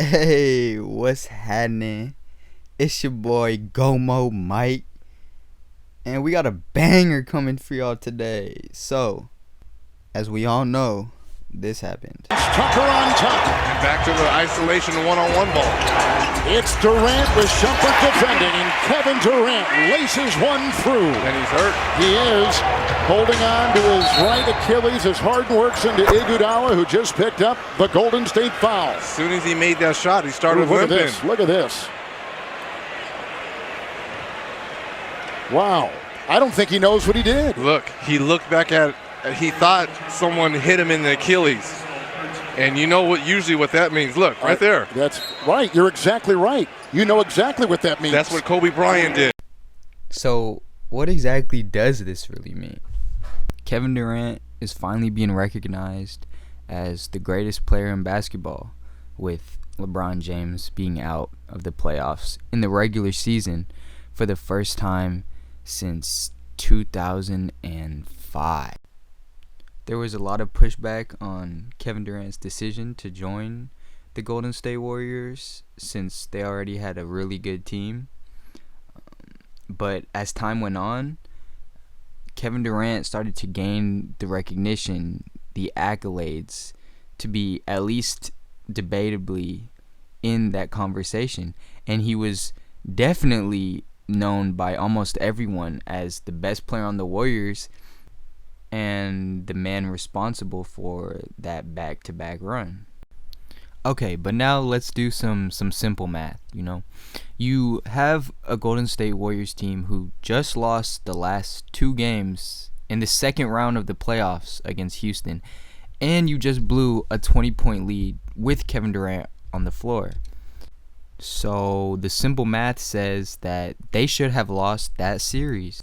Hey, what's happening? It's your boy Gomo Mike, and we got a banger coming for y'all today. So, as we all know, this happened. Tucker on top. And back to the isolation one-on-one ball. It's Durant with Shumpert defending, and Kevin Durant laces one through. And he's hurt. He is holding on to his right Achilles as Harden works into Iguodala, who just picked up the Golden State foul. As soon as he made that shot, he started Look at limping. this. Look at this. Wow. I don't think he knows what he did. Look, he looked back at it. He thought someone hit him in the Achilles. And you know what that means. Look, right there. That's right. You're exactly right. You know exactly what that means. That's what Kobe Bryant did. So, what exactly does this really mean? Kevin Durant is finally being recognized as the greatest player in basketball, with LeBron James being out of the playoffs in the regular season for the first time since 2005. There was a lot of pushback on Kevin Durant's decision to join the Golden State Warriors since they already had a really good team. But as time went on, Kevin Durant started to gain the recognition, the accolades, to be at least debatably in that conversation. And he was definitely known by almost everyone as the best player on the Warriors and the man responsible for that back-to-back run. Okay, but now let's do some simple math, You have a Golden State Warriors team who just lost the last 2 games in the second round of the playoffs against Houston, and you just blew a 20-point lead with Kevin Durant on the floor. So the simple math says that they should have lost that series.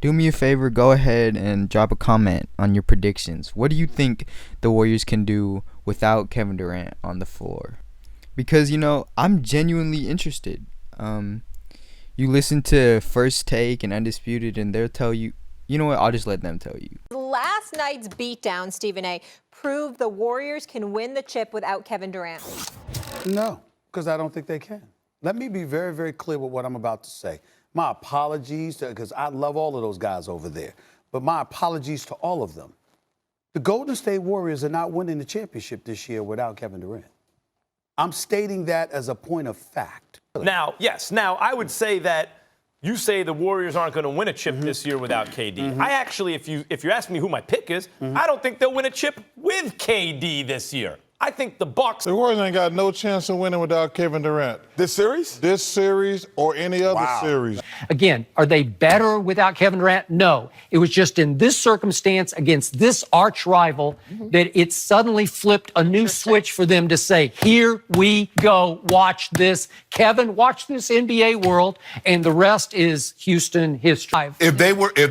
Do me a favor, go ahead and drop a comment on your predictions. What do you think the Warriors can do without Kevin Durant on the floor? Because, I'm genuinely interested. You listen to First Take and Undisputed, and they'll tell you, you know what, I'll just let them tell you. Last night's beatdown, Stephen A., proved the Warriors can win the chip without Kevin Durant. No, because I don't think they can. Let me be very, very clear with what I'm about to say. My apologies, because I love all of those guys over there, but my apologies to all of them. The Golden State Warriors are not winning the championship this year without Kevin Durant. I'm stating that as a point of fact. Now, I would say that you say the Warriors aren't going to win a chip this year without KD. I actually, if you ask me who my pick is, I don't think they'll win a chip with KD this year. I think the Bucks. The Warriors ain't got no chance of winning without Kevin Durant. This series? This series or any other series. Again, are they better without Kevin Durant? No. It was just in this circumstance against this arch rival that it suddenly flipped a new switch for them to say, here we go, watch this. Kevin, watch this NBA world, and the rest is Houston history. If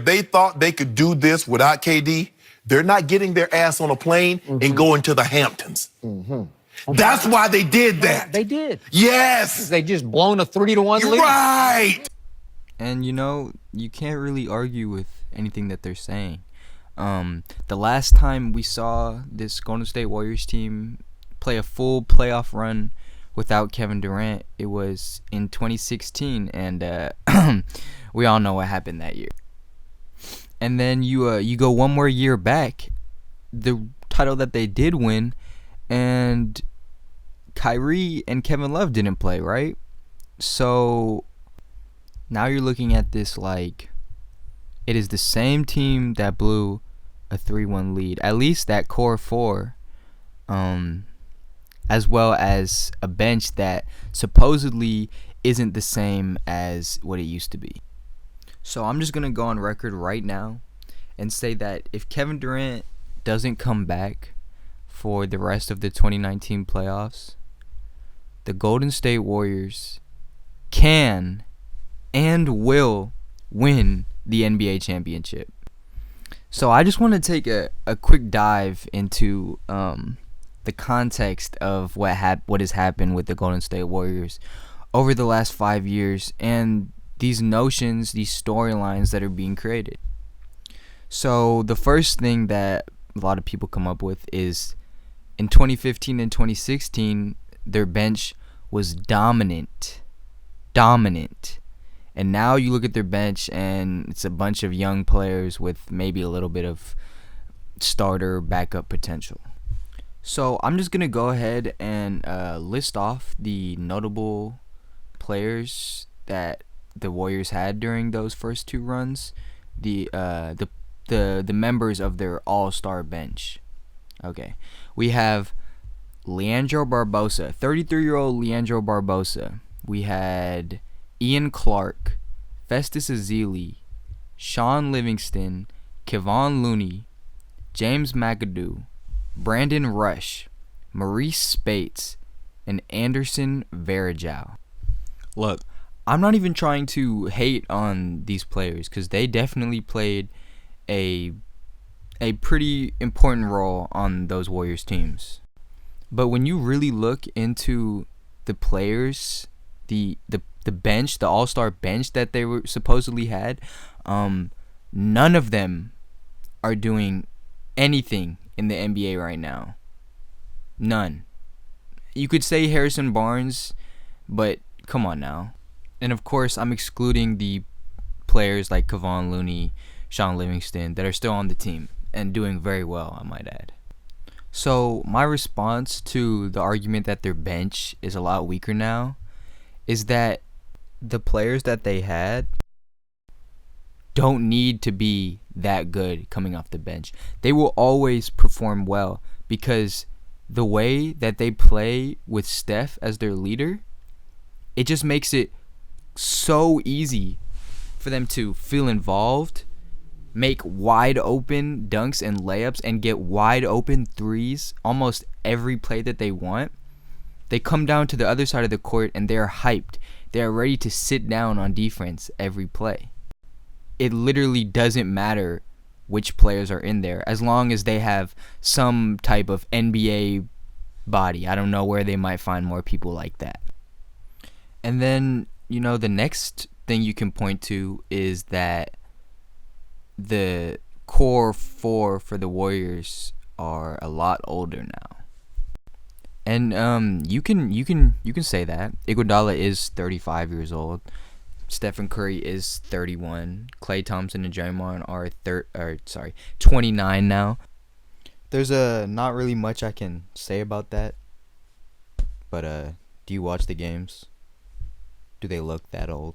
they thought they could do this without KD, they're not getting their ass on a plane and going to the Hamptons. That's why they did that. They did. Yes. They just blown a 3-1 lead. Right. And you can't really argue with anything that they're saying. The last time we saw this Golden State Warriors team play a full playoff run without Kevin Durant, it was in 2016, and we all know what happened that year. And then you go one more year back, the title that they did win, and Kyrie and Kevin Love didn't play, right? So now you're looking at this like it is the same team that blew a 3-1 lead, at least that core 4, as well as a bench that supposedly isn't the same as what it used to be. So I'm just going to go on record right now and say that if Kevin Durant doesn't come back for the rest of the 2019 playoffs, the Golden State Warriors can and will win the NBA championship. So I just want to take a quick dive into the context of what has happened with the Golden State Warriors over the last 5 years and these notions, these storylines that are being created. So the first thing that a lot of people come up with is in 2015 and 2016, their bench was dominant. Dominant. And now you look at their bench, and it's a bunch of young players with maybe a little bit of starter backup potential. So I'm just going to go ahead and list off the notable players that the Warriors had during those first two runs, the members of their all-star bench. Okay. We have Leandro Barbosa, 33-year-old Leandro Barbosa. We had Ian Clark, Festus Ezeli, Sean Livingston, Kevon Looney, James McAdoo, Brandon Rush, Maurice Spates, and Anderson Varejao. Look, I'm not even trying to hate on these players because they definitely played a pretty important role on those Warriors teams. But when you really look into the players, the bench, the all-star bench that they were supposedly had, none of them are doing anything in the NBA right now. None. You could say Harrison Barnes, but come on now. And of course, I'm excluding the players like Kevon Looney, Sean Livingston that are still on the team and doing very well, I might add. So my response to the argument that their bench is a lot weaker now is that the players that they had don't need to be that good coming off the bench. They will always perform well because the way that they play with Steph as their leader, it just makes it so easy for them to feel involved, make wide open dunks and layups, and get wide open threes almost every play that they want. They come down to the other side of the court and they're hyped. They're ready to sit down on defense every play. It literally doesn't matter which players are in there as long as they have some type of NBA body. I don't know where they might find more people like that. And then, the next thing you can point to is that the core four for the Warriors are a lot older now. And you can say that. Iguodala is 35 years old. Stephen Curry is 31. Klay Thompson and Draymond are 29 now. There's not really much I can say about that. But do you watch the games? Do they look that old?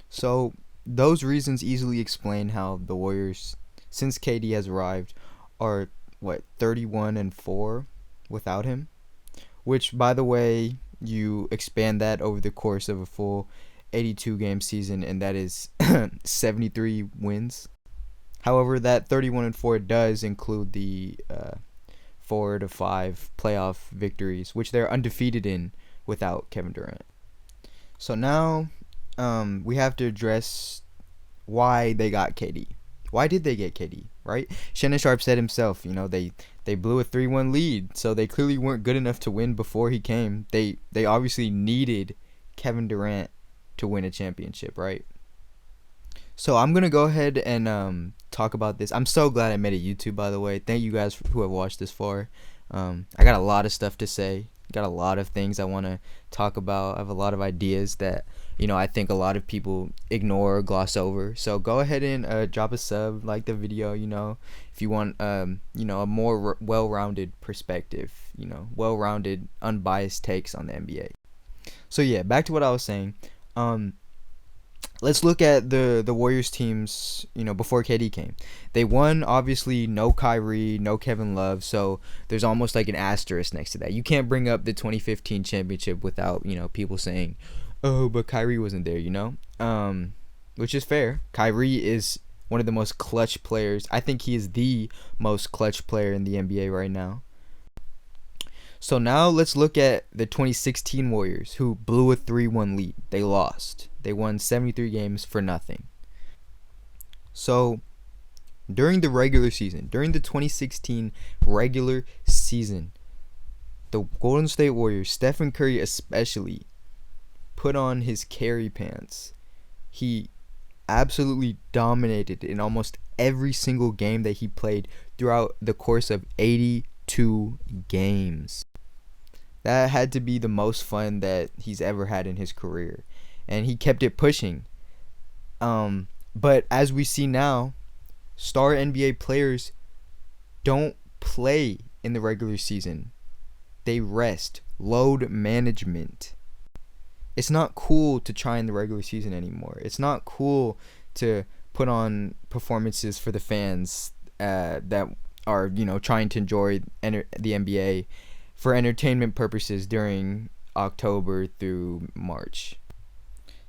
So those reasons easily explain how the Warriors, since KD has arrived, are 31-4 without him, which, by the way, you expand that over the course of a full 82 game season, and that is 73 wins. However, that 31-4 does include the 4 to 5 playoff victories, which they're undefeated in without Kevin Durant. So now we have to address why they got KD. Why did they get KD, right? Shannon Sharpe said himself, they blew a 3-1 lead, so they clearly weren't good enough to win before he came. They obviously needed Kevin Durant to win a championship, right? So I'm going to go ahead and talk about this. I'm so glad I made a YouTube, by the way. Thank you guys who have watched this far. I got a lot of stuff to say. Got a lot of things I want to talk about. I have a lot of ideas that, I think a lot of people ignore or gloss over. So go ahead and drop a sub, like the video, if you want, a more well-rounded perspective, well-rounded, unbiased takes on the NBA. So yeah, back to what I was saying. Let's look at the Warriors teams, before KD came. They won, obviously, no Kyrie, no Kevin Love, so there's almost like an asterisk next to that. You can't bring up the 2015 championship without, people saying, oh, but Kyrie wasn't there, which is fair. Kyrie is one of the most clutch players. I think he is the most clutch player in the NBA right now. So now let's look at the 2016 Warriors, who blew a 3-1 lead. They lost. They won 73 games for nothing. So during the regular season, during the 2016 regular season, the Golden State Warriors, Stephen Curry especially, put on his carry pants. He absolutely dominated in almost every single game that he played throughout the course of 82 games. That had to be the most fun that he's ever had in his career. And he kept it pushing. But as we see now, star NBA players don't play in the regular season. They rest. Load management. It's not cool to try in the regular season anymore. It's not cool to put on performances for the fans that are, trying to enjoy the NBA for entertainment purposes during October through March.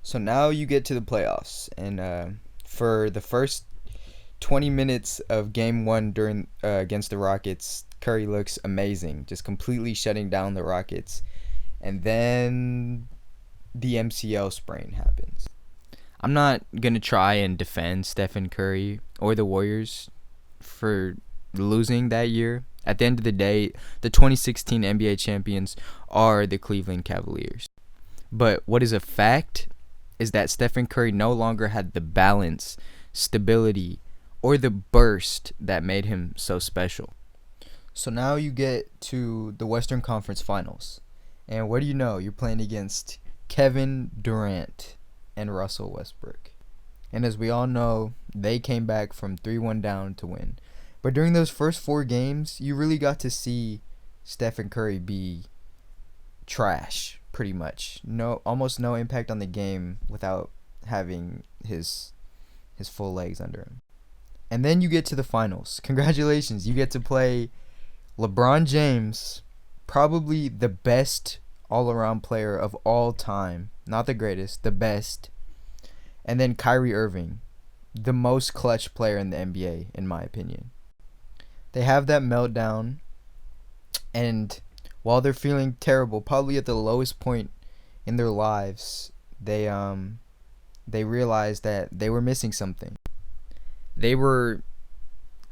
So now you get to the playoffs, and for the first 20 minutes of Game 1 during against the Rockets, Curry looks amazing, just completely shutting down the Rockets. And then the MCL sprain happens. I'm not going to try and defend Stephen Curry or the Warriors for losing that year. At the end of the day, the 2016 NBA champions are the Cleveland Cavaliers. But what is a fact is that Stephen Curry no longer had the balance, stability, or the burst that made him so special. So now you get to the Western Conference Finals. And what do you know? You're playing against Kevin Durant and Russell Westbrook. And as we all know, they came back from 3-1 down to win. But during those first 4 games, you really got to see Stephen Curry be trash, pretty much. Almost no impact on the game without having his full legs under him. And then you get to the finals. Congratulations, you get to play LeBron James, probably the best all-around player of all time. Not the greatest, the best. And then Kyrie Irving, the most clutch player in the NBA, in my opinion. They have that meltdown, and while they're feeling terrible, probably at the lowest point in their lives, they realized that they were missing something. They were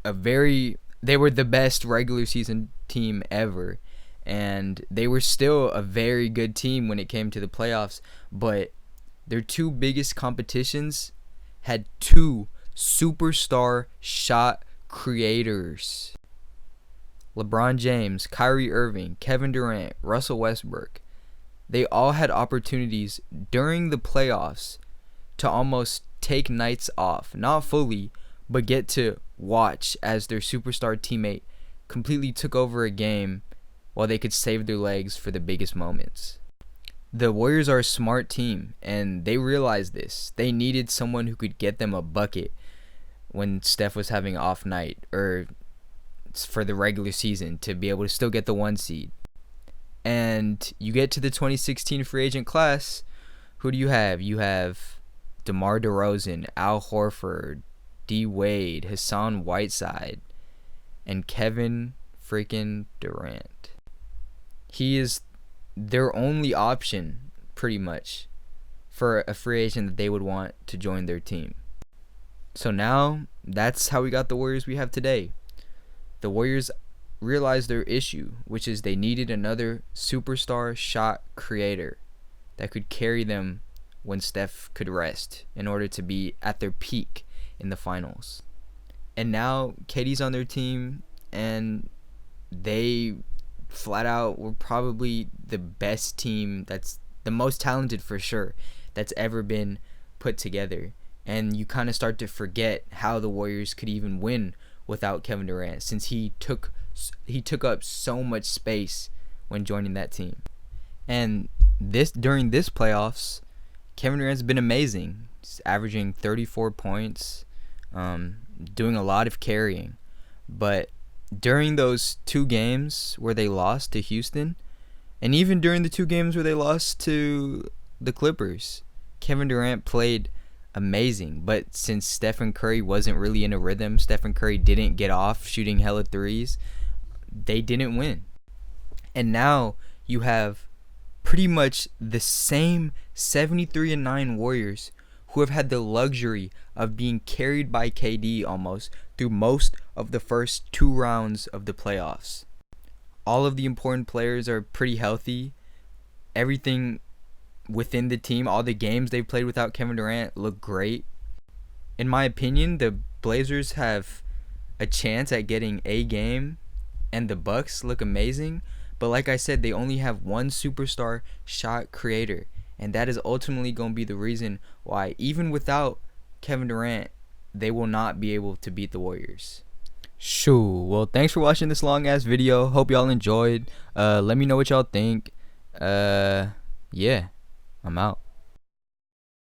the best regular season team ever, and they were still a very good team when it came to the playoffs, but their 2 biggest competitions had 2 superstar shot creators. LeBron James, Kyrie Irving, Kevin Durant, Russell Westbrook. They all had opportunities during the playoffs to almost take nights off, not fully, but get to watch as their superstar teammate completely took over a game while they could save their legs for the biggest moments. The Warriors are a smart team, and they realized this. They needed someone who could get them a bucket when Steph was having an off night, or for the regular season, to be able to still get the 1 seed. And you get to the 2016 free agent class, who do you have? You have DeMar DeRozan, Al Horford, D. Wade, Hassan Whiteside, and Kevin freaking Durant. He is their only option, pretty much, for a free agent that they would want to join their team. So now, that's how we got the Warriors we have today. The Warriors realized their issue, which is they needed another superstar shot creator that could carry them when Steph could rest in order to be at their peak in the finals. And now KD's on their team, and they flat out were probably the best team, that's the most talented for sure, that's ever been put together. And you kind of start to forget how the Warriors could even win without Kevin Durant, since he took up so much space when joining that team. And during this playoffs, Kevin Durant's been amazing. He's averaging 34 points, doing a lot of carrying. But during those 2 games where they lost to Houston, and even during the 2 games where they lost to the Clippers, Kevin Durant played amazing. But since Stephen Curry wasn't really in a rhythm, Stephen Curry didn't get off shooting hella threes, they didn't win. And now you have pretty much the same 73-9 Warriors who have had the luxury of being carried by KD almost through most of the first 2 rounds of the playoffs. All of the important players are pretty healthy. Everything within the team, all the games they've played without Kevin Durant look great. In my opinion, the Blazers have a chance at getting a game, and the Bucks look amazing. But like I said, they only have one superstar shot creator, and that is ultimately going to be the reason why, even without Kevin Durant, they will not be able to beat the Warriors. Shoo. Well, thanks for watching this long ass video. Hope y'all enjoyed. Let me know what y'all think. Yeah, I'm out.